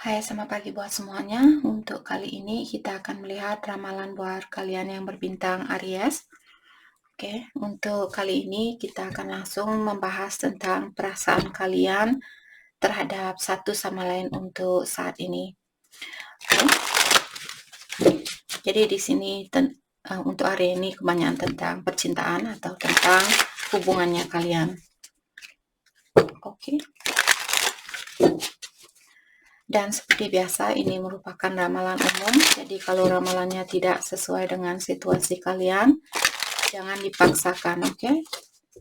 Hai, selamat pagi buat semuanya. Untuk kali ini kita akan melihat ramalan buat kalian yang berbintang Aries. Oke, untuk kali ini kita akan langsung membahas tentang perasaan kalian terhadap satu sama lain untuk saat ini. Oke. Jadi di sini untuk hari ini kebanyakan tentang percintaan atau tentang hubungannya kalian. Oke. Dan seperti biasa, ini merupakan ramalan umum. Jadi kalau ramalannya tidak sesuai dengan situasi kalian, jangan dipaksakan, oke?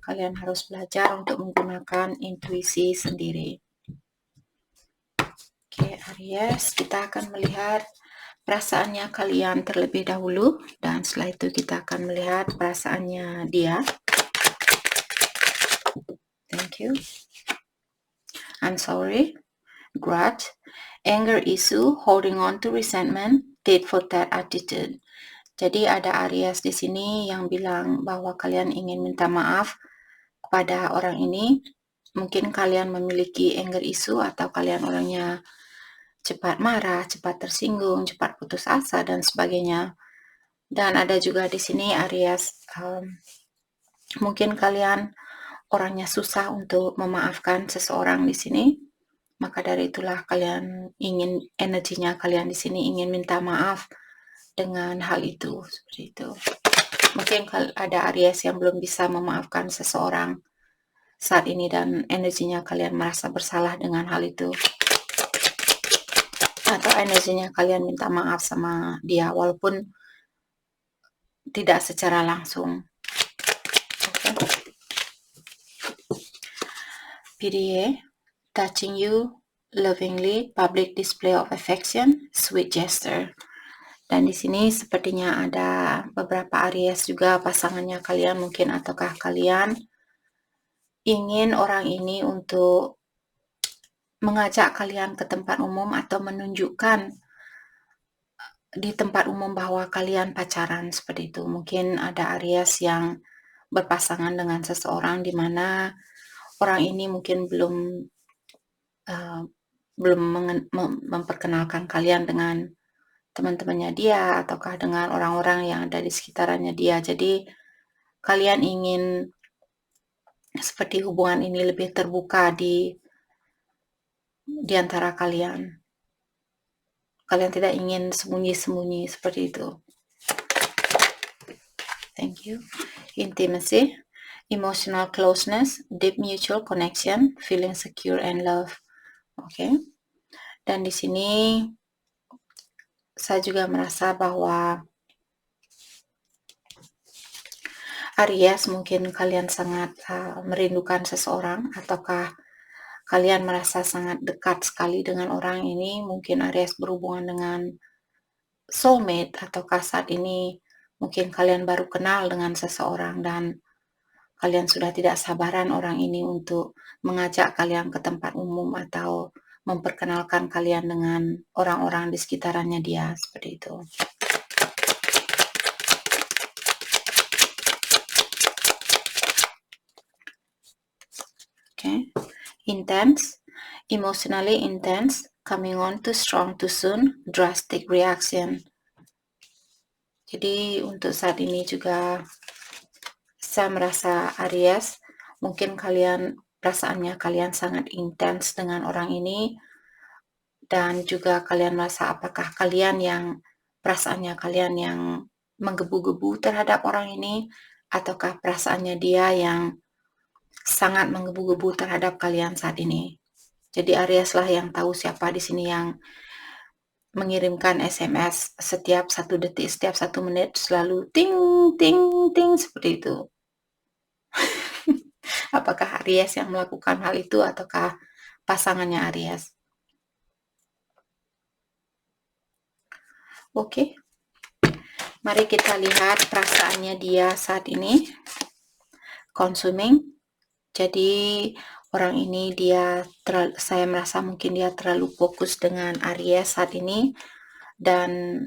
Kalian harus belajar untuk menggunakan intuisi sendiri. Oke, Aries, kita akan melihat perasaannya kalian terlebih dahulu, dan setelah itu kita akan melihat perasaannya dia. Thank you. I'm sorry. Grudge, anger issue, holding on to resentment, tit for tat attitude. Jadi ada Aries di sini yang bilang bahwa kalian ingin minta maaf kepada orang ini. Mungkin kalian memiliki anger issue atau kalian orangnya cepat marah, cepat tersinggung, cepat putus asa dan sebagainya. Dan ada juga di sini Aries, mungkin kalian orangnya susah untuk memaafkan seseorang di sini. Maka dari itulah kalian ingin energinya kalian di sini ingin minta maaf dengan hal itu, seperti itu. Mungkin ada Aries yang belum bisa memaafkan seseorang saat ini dan energinya kalian merasa bersalah dengan hal itu. Atau energinya kalian minta maaf sama dia walaupun tidak secara langsung. Okay. PDA, touching you lovingly, public display of affection, sweet gesture. Dan di sini sepertinya ada beberapa Aries juga pasangannya kalian mungkin ataukah kalian ingin orang ini untuk mengajak kalian ke tempat umum atau menunjukkan di tempat umum bahwa kalian pacaran seperti itu. Mungkin ada Aries yang berpasangan dengan seseorang di mana orang ini mungkin belum memperkenalkan kalian dengan teman-temannya dia ataukah dengan orang-orang yang ada di sekitarannya dia. Jadi kalian ingin seperti hubungan ini lebih terbuka di antara kalian. Kalian tidak ingin sembunyi-sembunyi seperti itu. Thank you. Intimacy, emotional closeness, deep mutual connection, feeling secure and love. Oke. Dan di sini saya juga merasa bahwa Aries mungkin kalian sangat merindukan seseorang ataukah kalian merasa sangat dekat sekali dengan orang ini. Mungkin Aries berhubungan dengan soulmate ataukah saat ini mungkin kalian baru kenal dengan seseorang dan kalian sudah tidak sabaran orang ini untuk mengajak kalian ke tempat umum atau memperkenalkan kalian dengan orang-orang di sekitarannya dia, seperti itu. Okay. Intense, emotionally intense, coming on too strong too soon, drastic reaction. Jadi untuk saat ini juga saya merasa Aries, mungkin perasaannya kalian sangat intens dengan orang ini dan juga kalian merasa apakah kalian yang perasaannya kalian yang menggebu-gebu terhadap orang ini ataukah perasaannya dia yang sangat menggebu-gebu terhadap kalian saat ini. Jadi Aries lah yang tahu siapa di sini yang mengirimkan SMS setiap 1 detik, setiap 1 menit selalu ting ting ting seperti itu. Apakah Aries yang melakukan hal itu ataukah pasangannya Aries? Oke. Mari kita lihat perasaannya dia saat ini. Consuming. Jadi orang ini saya merasa mungkin dia terlalu fokus dengan Aries saat ini dan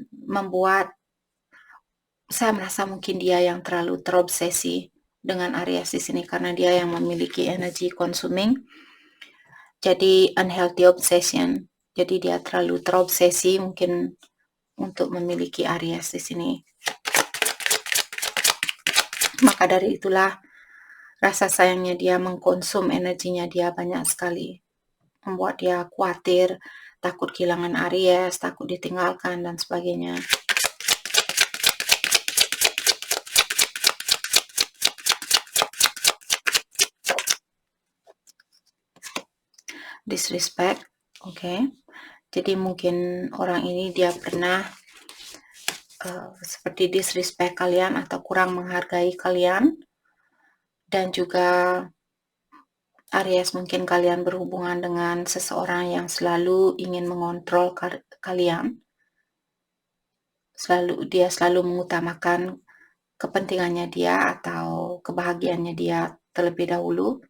saya merasa mungkin dia yang terlalu terobsesi dengan Aries di sini karena dia yang memiliki energi consuming. Jadi unhealthy obsession. Jadi dia terlalu terobsesi mungkin untuk memiliki Aries di sini. Maka dari itulah rasa sayangnya dia mengkonsum energinya dia banyak sekali, membuat dia khawatir, takut kehilangan Aries, takut ditinggalkan dan sebagainya. Disrespect, oke. Jadi mungkin orang ini dia pernah seperti disrespect kalian atau kurang menghargai kalian, dan juga Aries mungkin kalian berhubungan dengan seseorang yang selalu ingin mengontrol kalian, dia selalu mengutamakan kepentingannya dia atau kebahagiaannya dia terlebih dahulu.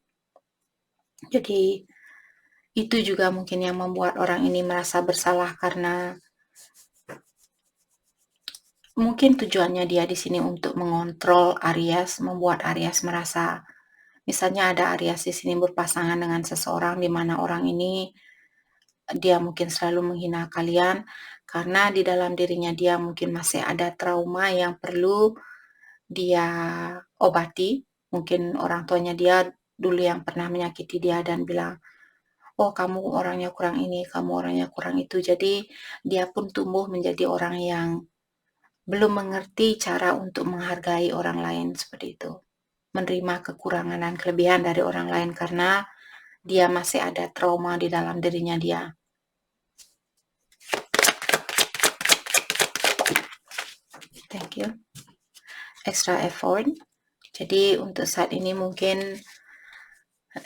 Jadi itu juga mungkin yang membuat orang ini merasa bersalah, karena mungkin tujuannya dia di sini untuk mengontrol Aries, membuat Aries merasa, misalnya ada Aries di sini berpasangan dengan seseorang di mana orang ini dia mungkin selalu menghina kalian, karena di dalam dirinya dia mungkin masih ada trauma yang perlu dia obati. Mungkin orang tuanya dia dulu yang pernah menyakiti dia dan bilang, oh kamu orangnya kurang ini, kamu orangnya kurang itu. Jadi dia pun tumbuh menjadi orang yang belum mengerti cara untuk menghargai orang lain seperti itu. Menerima kekurangan dan kelebihan dari orang lain karena dia masih ada trauma di dalam dirinya dia. Thank you. Extra effort. Jadi untuk saat ini mungkin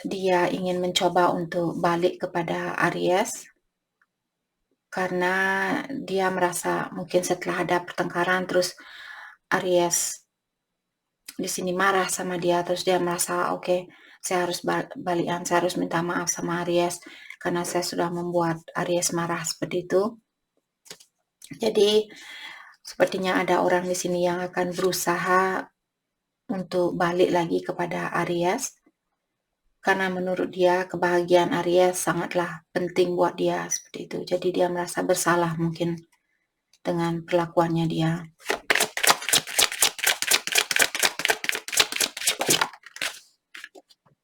dia ingin mencoba untuk balik kepada Aries, karena dia merasa mungkin setelah ada pertengkaran terus Aries di sini marah sama dia, terus dia merasa oke, saya harus balikan, saya harus minta maaf sama Aries karena saya sudah membuat Aries marah seperti itu. Jadi sepertinya ada orang di sini yang akan berusaha untuk balik lagi kepada Aries, karena menurut dia kebahagiaan Aries sangatlah penting buat dia seperti itu. Jadi dia merasa bersalah mungkin dengan perlakuannya dia.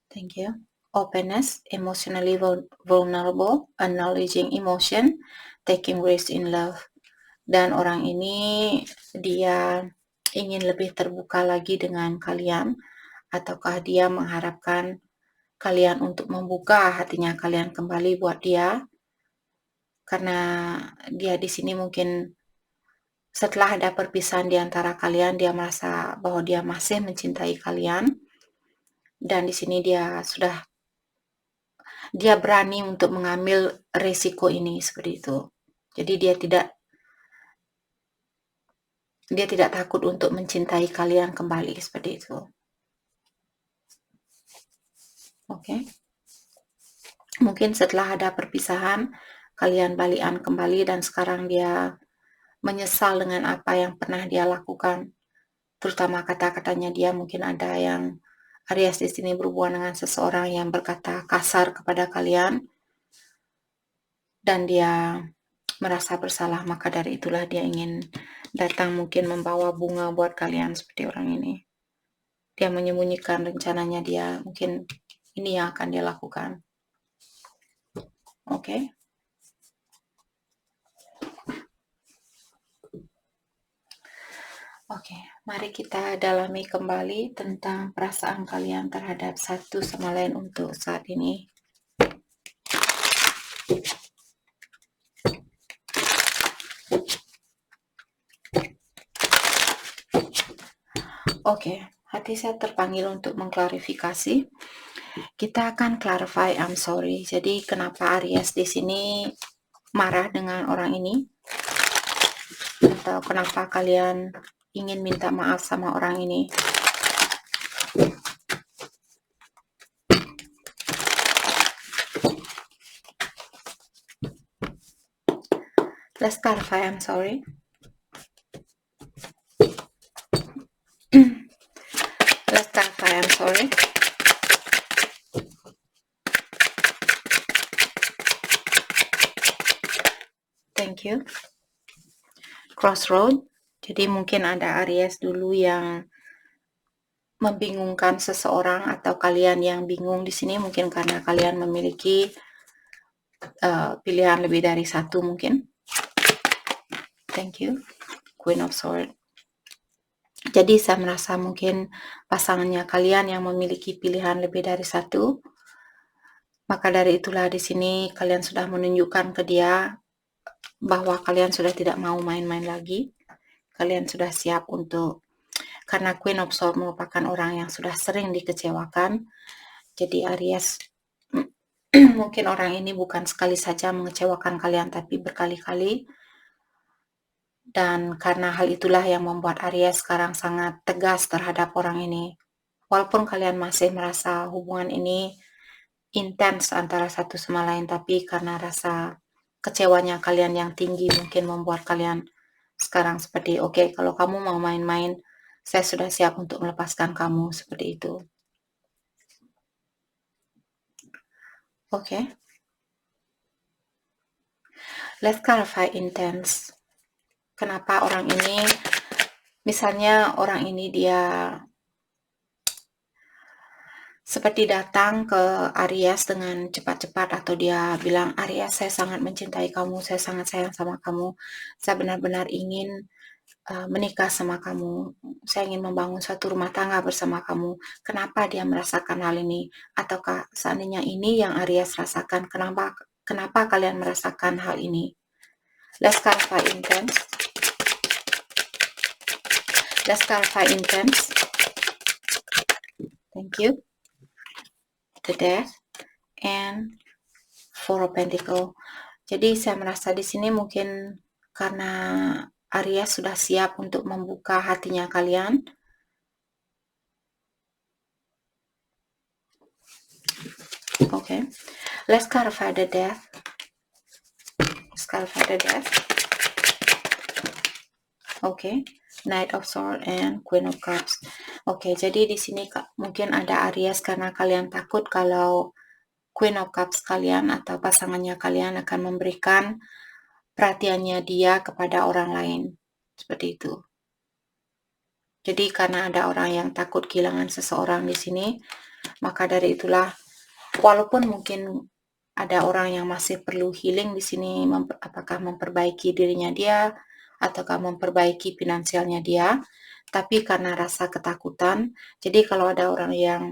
Thank you. Openness, emotionally vulnerable, acknowledging emotion, taking risk in love. Dan orang ini dia ingin lebih terbuka lagi dengan kalian, ataukah dia mengharapkan kalian untuk membuka hatinya kalian kembali buat dia, karena dia di sini mungkin setelah ada perpisahan di antara kalian dia merasa bahwa dia masih mencintai kalian, dan di sini dia berani untuk mengambil resiko ini seperti itu. Jadi dia tidak takut untuk mencintai kalian kembali seperti itu. Oke. Mungkin setelah ada perpisahan, kalian balikan kembali dan sekarang dia menyesal dengan apa yang pernah dia lakukan. Terutama kata-katanya dia, mungkin ada yang Aries di sini berhubungan dengan seseorang yang berkata kasar kepada kalian dan dia merasa bersalah, maka dari itulah dia ingin datang mungkin membawa bunga buat kalian seperti orang ini. Dia menyembunyikan rencananya dia, mungkin ini yang akan dia lakukan. Oke. Oke, mari kita dalami kembali tentang perasaan kalian terhadap satu sama lain untuk saat ini. Oke, hati saya terpanggil untuk mengklarifikasi. Kita akan clarify I'm sorry. Jadi kenapa Aries di sini marah dengan orang ini? Atau kenapa kalian ingin minta maaf sama orang ini? Let's clarify I'm sorry. Let's clarify I'm sorry. Thank you. Crossroad. Jadi mungkin ada Aries dulu yang membingungkan seseorang atau kalian yang bingung di sini mungkin karena kalian memiliki pilihan lebih dari satu mungkin. Thank you. Queen of Swords. Jadi saya merasa mungkin pasangannya kalian yang memiliki pilihan lebih dari satu. Maka dari itulah di sini kalian sudah menunjukkan ke dia bahwa kalian sudah tidak mau main-main lagi. Kalian sudah siap untuk, karena Queen of Swords merupakan orang yang sudah sering dikecewakan. Jadi Aries, mungkin orang ini bukan sekali saja mengecewakan kalian, tapi berkali-kali. Dan karena hal itulah yang membuat Aries sekarang sangat tegas terhadap orang ini. Walaupun kalian masih merasa hubungan ini intens antara satu sama lain, tapi karena rasa kecewanya kalian yang tinggi mungkin membuat kalian sekarang seperti, oke, kalau kamu mau main-main, saya sudah siap untuk melepaskan kamu, seperti itu. Oke. Let's clarify intense. Kenapa orang ini, misalnya orang ini dia seperti datang ke Aries dengan cepat-cepat, atau dia bilang, Aries, saya sangat mencintai kamu, saya sangat sayang sama kamu, saya benar-benar ingin menikah sama kamu, saya ingin membangun suatu rumah tangga bersama kamu. Kenapa dia merasakan hal ini? Ataukah seandainya ini yang Aries rasakan, kenapa kalian merasakan hal ini? Let's clarify intense. Let's clarify intense. Thank you. The Death and Four of Pentacles. Jadi saya merasa di sini mungkin karena Aries sudah siap untuk membuka hatinya kalian. Okay, let's clarify the Death. Let's clarify the Death. Okay, Knight of Swords and Queen of Cups. Okay, jadi di sini mungkin ada Aries karena kalian takut kalau Queen of Cups kalian atau pasangannya kalian akan memberikan perhatiannya dia kepada orang lain. Seperti itu. Jadi karena ada orang yang takut kehilangan seseorang di sini, maka dari itulah, walaupun mungkin ada orang yang masih perlu healing di sini, apakah memperbaiki dirinya dia, ataukah memperbaiki finansialnya dia, tapi karena rasa ketakutan, jadi kalau ada orang yang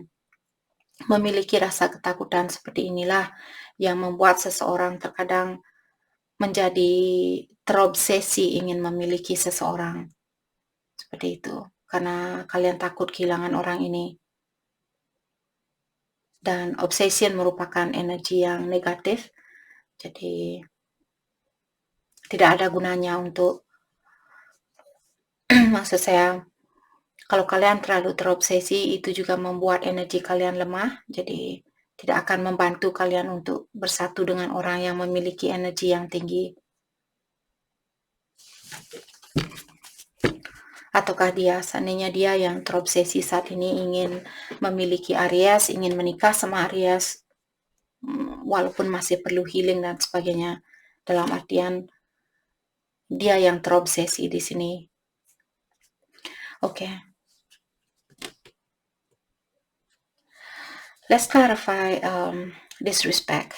memiliki rasa ketakutan seperti inilah yang membuat seseorang terkadang menjadi terobsesi ingin memiliki seseorang. Seperti itu. Karena kalian takut kehilangan orang ini. Dan obsession merupakan energi yang negatif. Jadi tidak ada gunanya untuk maksud saya, kalau kalian terlalu terobsesi, itu juga membuat energi kalian lemah. Jadi tidak akan membantu kalian untuk bersatu dengan orang yang memiliki energi yang tinggi. Ataukah seandainya dia yang terobsesi saat ini ingin memiliki Aries, ingin menikah sama Aries, walaupun masih perlu healing dan sebagainya, dalam artian dia yang terobsesi di sini. Oke. Let's clarify disrespect.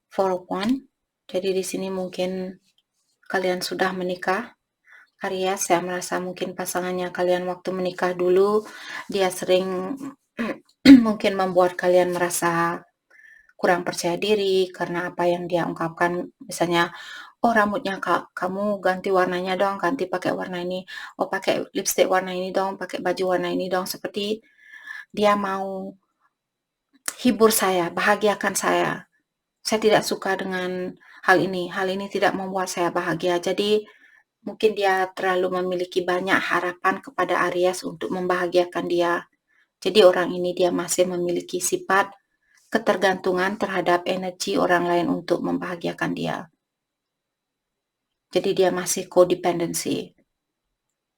Four of Wands. Jadi di sini mungkin kalian sudah menikah. Aries, saya merasa mungkin pasangannya kalian waktu menikah dulu, dia sering mungkin membuat kalian merasa kurang percaya diri karena apa yang dia ungkapkan, misalnya, oh rambutnya kamu ganti warnanya dong, ganti pakai warna ini, oh pakai lipstick warna ini dong, pakai baju warna ini dong, seperti dia mau hibur saya, bahagiakan saya. Saya tidak suka dengan hal ini tidak membuat saya bahagia. Jadi mungkin dia terlalu memiliki banyak harapan kepada Aries untuk membahagiakan dia. Jadi orang ini dia masih memiliki sifat ketergantungan terhadap energi orang lain untuk membahagiakan dia. Jadi dia masih codependency.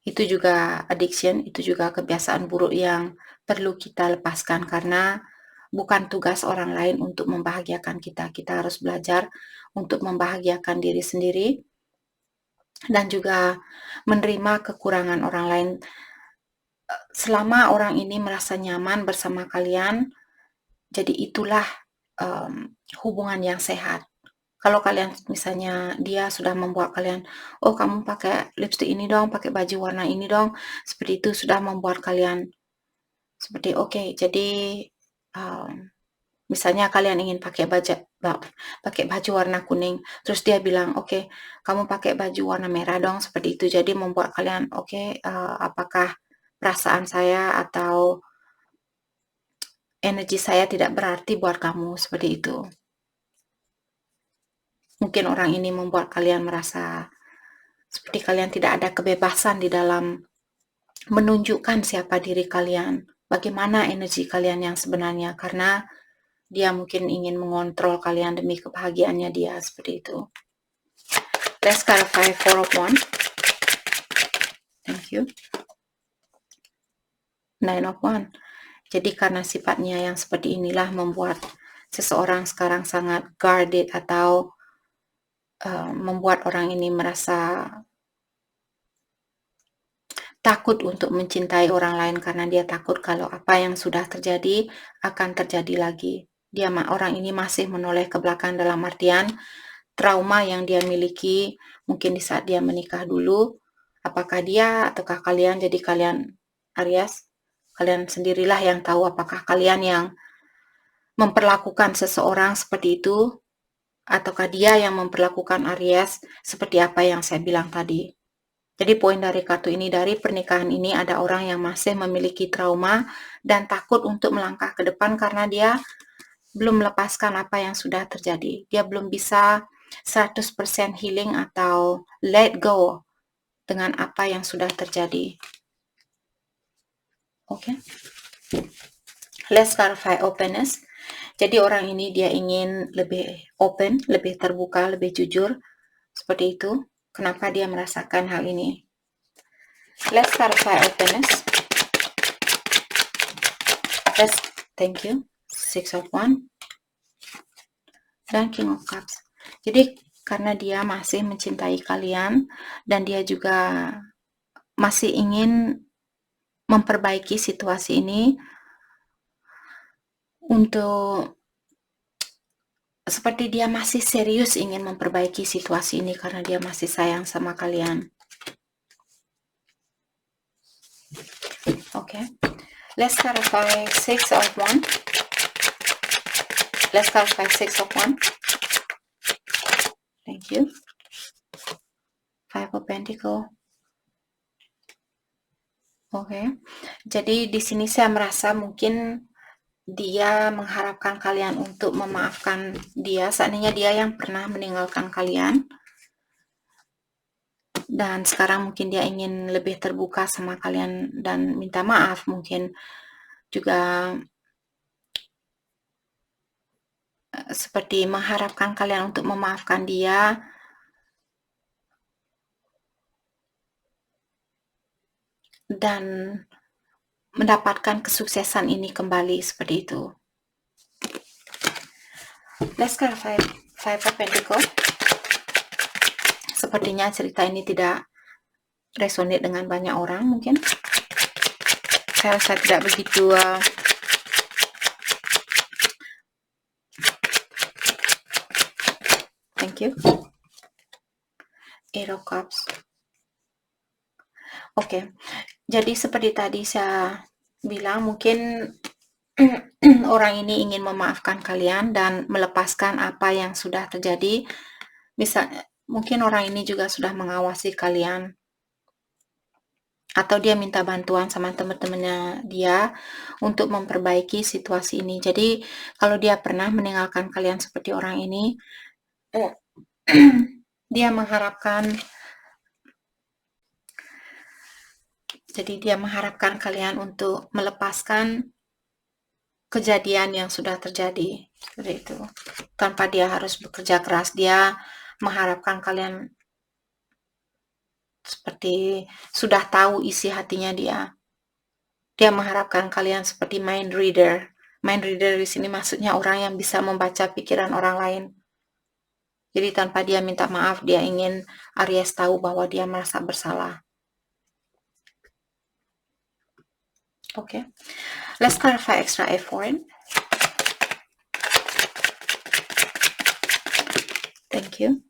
Itu juga addiction, itu juga kebiasaan buruk yang perlu kita lepaskan karena bukan tugas orang lain untuk membahagiakan kita. Kita harus belajar untuk membahagiakan diri sendiri dan juga menerima kekurangan orang lain. Selama orang ini merasa nyaman bersama kalian, jadi itulah hubungan yang sehat. Kalau kalian misalnya dia sudah membuat kalian, oh kamu pakai lipstik ini dong, pakai baju warna ini dong, seperti itu sudah membuat kalian seperti oke. Jadi misalnya kalian ingin pakai baju warna kuning, terus dia bilang oke, kamu pakai baju warna merah dong, seperti itu. Jadi membuat kalian oke, apakah perasaan saya atau energi saya tidak berarti buat kamu, seperti itu. Mungkin orang ini membuat kalian merasa seperti kalian tidak ada kebebasan di dalam menunjukkan siapa diri kalian, bagaimana energi kalian yang sebenarnya, karena dia mungkin ingin mengontrol kalian demi kebahagiaannya dia, seperti itu. Let's clarify Four of Wands. Thank you. Nine of Wands. Jadi karena sifatnya yang seperti inilah membuat seseorang sekarang sangat guarded atau membuat orang ini merasa takut untuk mencintai orang lain karena dia takut kalau apa yang sudah terjadi akan terjadi lagi. Orang ini masih menoleh ke belakang dalam artian trauma yang dia miliki mungkin di saat dia menikah dulu. Apakah dia ataukah kalian, jadi kalian Aries, kalian sendirilah yang tahu apakah kalian yang memperlakukan seseorang seperti itu ataukah dia yang memperlakukan Aries seperti apa yang saya bilang tadi. Jadi poin dari kartu ini, dari pernikahan ini ada orang yang masih memiliki trauma dan takut untuk melangkah ke depan karena dia belum melepaskan apa yang sudah terjadi. Dia belum bisa 100% healing atau let go dengan apa yang sudah terjadi. Oke. Let's clarify openness. Jadi orang ini dia ingin lebih open, lebih terbuka, lebih jujur. Seperti itu. Kenapa dia merasakan hal ini? Let's clarify openness. Thank you. Six of Wands dan King of Cups. Jadi karena dia masih mencintai kalian dan dia juga masih ingin memperbaiki situasi ini untuk seperti dia masih serius ingin memperbaiki situasi ini karena dia masih sayang sama kalian. Okay. Let's clarify Six of Wands. Let's clarify Six of Wands. Thank you. Five of Pentacles. Oke. Jadi di sini saya merasa mungkin dia mengharapkan kalian untuk memaafkan dia. Seandainya dia yang pernah meninggalkan kalian. Dan sekarang mungkin dia ingin lebih terbuka sama kalian dan minta maaf. Mungkin juga seperti mengharapkan kalian untuk memaafkan dia. Dan mendapatkan kesuksesan ini kembali seperti itu. Let's clarify Five of Pentacles. Sepertinya cerita ini tidak resonate dengan banyak orang mungkin. Saya rasa tidak begitu thank you. Eight of Cups. Oke. Jadi seperti tadi saya bilang mungkin orang ini ingin memaafkan kalian dan melepaskan apa yang sudah terjadi. Misalnya mungkin orang ini juga sudah mengawasi kalian atau dia minta bantuan sama teman-temannya dia untuk memperbaiki situasi ini. Jadi kalau dia pernah meninggalkan kalian seperti orang ini, dia mengharapkan kalian untuk melepaskan kejadian yang sudah terjadi seperti itu. Tanpa dia harus bekerja keras, dia mengharapkan kalian seperti sudah tahu isi hatinya dia. Dia mengharapkan kalian seperti mind reader, Mind reader di sini maksudnya orang yang bisa membaca pikiran orang lain. Jadi tanpa dia minta maaf, dia ingin Aries tahu bahwa dia merasa bersalah. Okay, let's clarify extra effort. Thank you.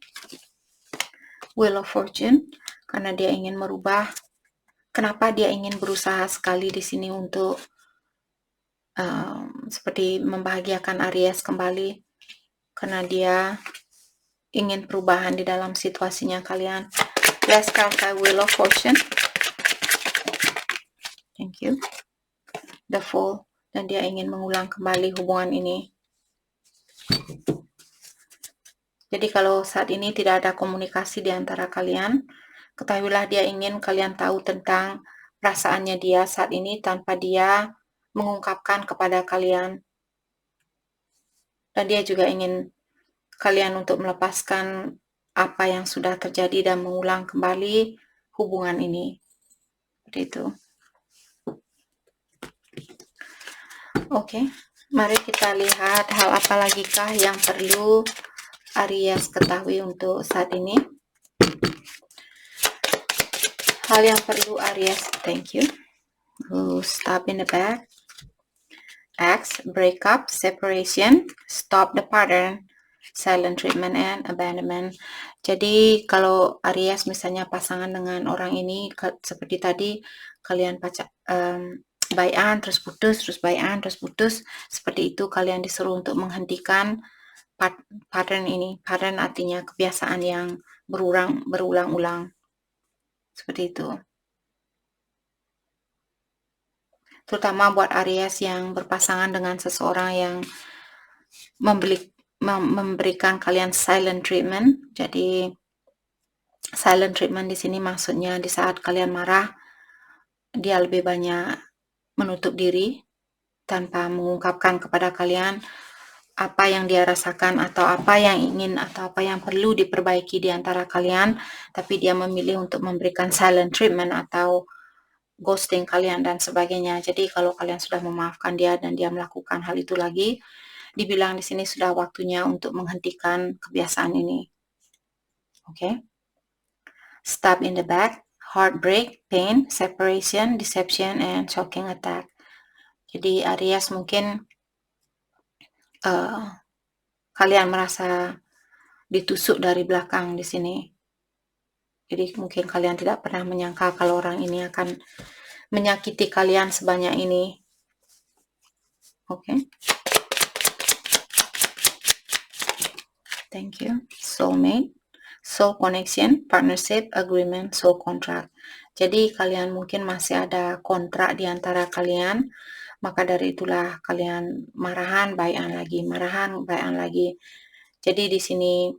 Wheel of Fortune, karena dia ingin merubah. Kenapa dia ingin berusaha sekali di sini untuk seperti membahagiakan Aries kembali? Karena dia ingin perubahan di dalam situasinya kalian. Let's clarify Wheel of Fortune. Thank you. The Fool, dan dia ingin mengulang kembali hubungan ini. Jadi kalau saat ini tidak ada komunikasi di antara kalian, ketahuilah dia ingin kalian tahu tentang perasaannya dia saat ini tanpa dia mengungkapkan kepada kalian. Dan dia juga ingin kalian untuk melepaskan apa yang sudah terjadi dan mengulang kembali hubungan ini. Seperti itu. Oke, mari kita lihat hal apa lagikah yang perlu Aries ketahui untuk saat ini. Hal yang perlu Aries, thank you. Stop in the back. X, breakup, separation, stop the pattern, silent treatment, and abandonment. Jadi kalau Aries misalnya pasangan dengan orang ini seperti tadi, kalian baikan terus putus, terus baikan terus putus, seperti itu kalian disuruh untuk menghentikan pattern ini. Pattern artinya kebiasaan yang berulang-ulang. Seperti itu. Terutama buat Aries yang berpasangan dengan seseorang yang memberikan kalian silent treatment. Jadi silent treatment di sini maksudnya di saat kalian marah, dia lebih banyak menutup diri tanpa mengungkapkan kepada kalian apa yang dia rasakan atau apa yang ingin atau apa yang perlu diperbaiki di antara kalian, tapi dia memilih untuk memberikan silent treatment atau ghosting kalian dan sebagainya. Jadi kalau kalian sudah memaafkan dia dan dia melakukan hal itu lagi, dibilang di sini sudah waktunya untuk menghentikan kebiasaan ini. Okay? Stab in the back, heartbreak, pain, separation, deception, and shocking attack. Jadi Aries mungkin kalian merasa ditusuk dari belakang di sini. Jadi mungkin kalian tidak pernah menyangka kalau orang ini akan menyakiti kalian sebanyak ini. Oke. Thank you. Soulmate, soul connection, partnership, agreement, soul contract. Jadi kalian mungkin masih ada kontrak di antara kalian, maka dari itulah kalian marahan, baikan lagi. Jadi di sini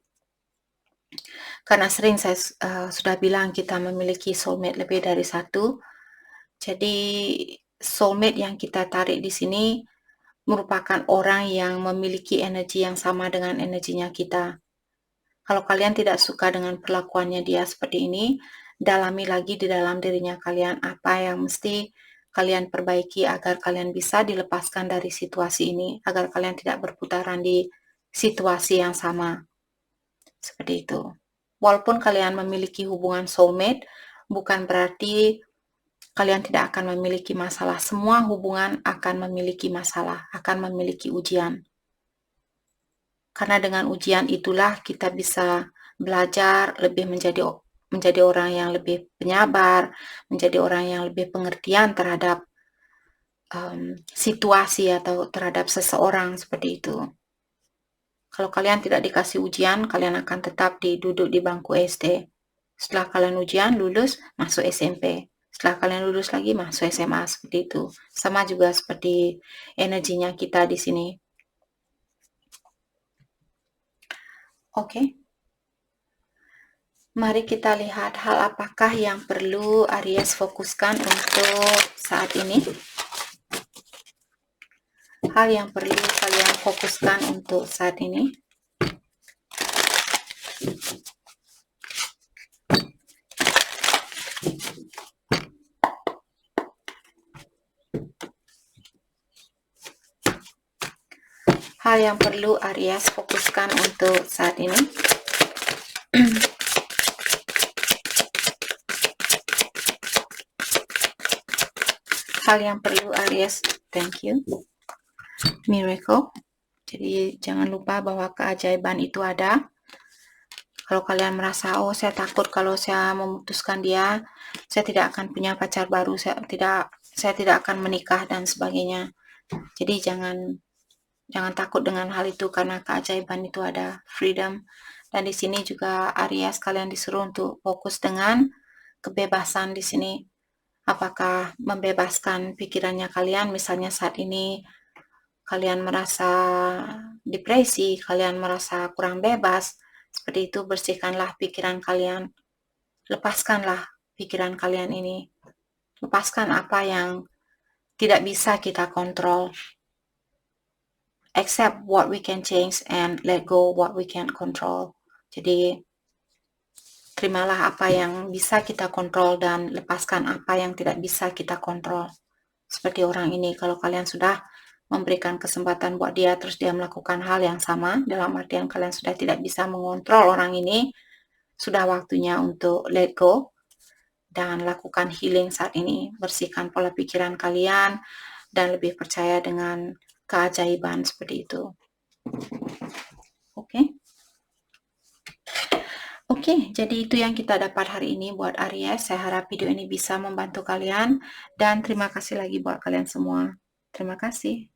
karena sering saya sudah bilang kita memiliki soulmate lebih dari satu. Jadi soulmate yang kita tarik di sini merupakan orang yang memiliki energi yang sama dengan energinya kita. Kalau kalian tidak suka dengan perlakuannya dia seperti ini, dalami lagi di dalam dirinya kalian apa yang mesti kalian perbaiki agar kalian bisa dilepaskan dari situasi ini, agar kalian tidak berputaran di situasi yang sama. Seperti itu. Walaupun kalian memiliki hubungan soulmate, bukan berarti kalian tidak akan memiliki masalah. Semua hubungan akan memiliki masalah, akan memiliki ujian. Karena dengan ujian itulah kita bisa belajar lebih menjadi orang yang lebih penyabar, menjadi orang yang lebih pengertian terhadap situasi atau terhadap seseorang seperti itu. Kalau kalian tidak dikasih ujian, kalian akan tetap duduk di bangku SD. Setelah kalian ujian, lulus, masuk SMP. Setelah kalian lulus lagi, masuk SMA, seperti itu. Sama juga seperti energinya kita di sini. Oke. Mari kita lihat hal apakah yang perlu Aries fokuskan untuk saat ini. Hal yang perlu kalian fokuskan untuk saat ini. Hal yang perlu Aries fokuskan untuk saat ini. Hal yang perlu Aries, thank you. Miracle. Jadi jangan lupa bahwa keajaiban itu ada. Kalau kalian merasa, oh saya takut kalau saya memutuskan dia, saya tidak akan punya pacar baru, saya tidak akan menikah dan sebagainya. Jadi jangan takut dengan hal itu karena keajaiban itu ada, freedom. Dan di sini juga Aries kalian disuruh untuk fokus dengan kebebasan di sini. Apakah membebaskan pikirannya kalian, misalnya saat ini kalian merasa depresi, kalian merasa kurang bebas, seperti itu, bersihkanlah pikiran kalian, lepaskanlah pikiran kalian ini, lepaskan apa yang tidak bisa kita kontrol, accept what we can change and let go what we can't control. Jadi terimalah apa yang bisa kita kontrol dan lepaskan apa yang tidak bisa kita kontrol. Seperti orang ini, kalau kalian sudah memberikan kesempatan buat dia, terus dia melakukan hal yang sama, dalam artian kalian sudah tidak bisa mengontrol orang ini, sudah waktunya untuk let go dan lakukan healing saat ini. Bersihkan pola pikiran kalian dan lebih percaya dengan keajaiban seperti itu. Oke. Oke, jadi itu yang kita dapat hari ini buat Aries. Saya harap video ini bisa membantu kalian dan terima kasih lagi buat kalian semua. Terima kasih.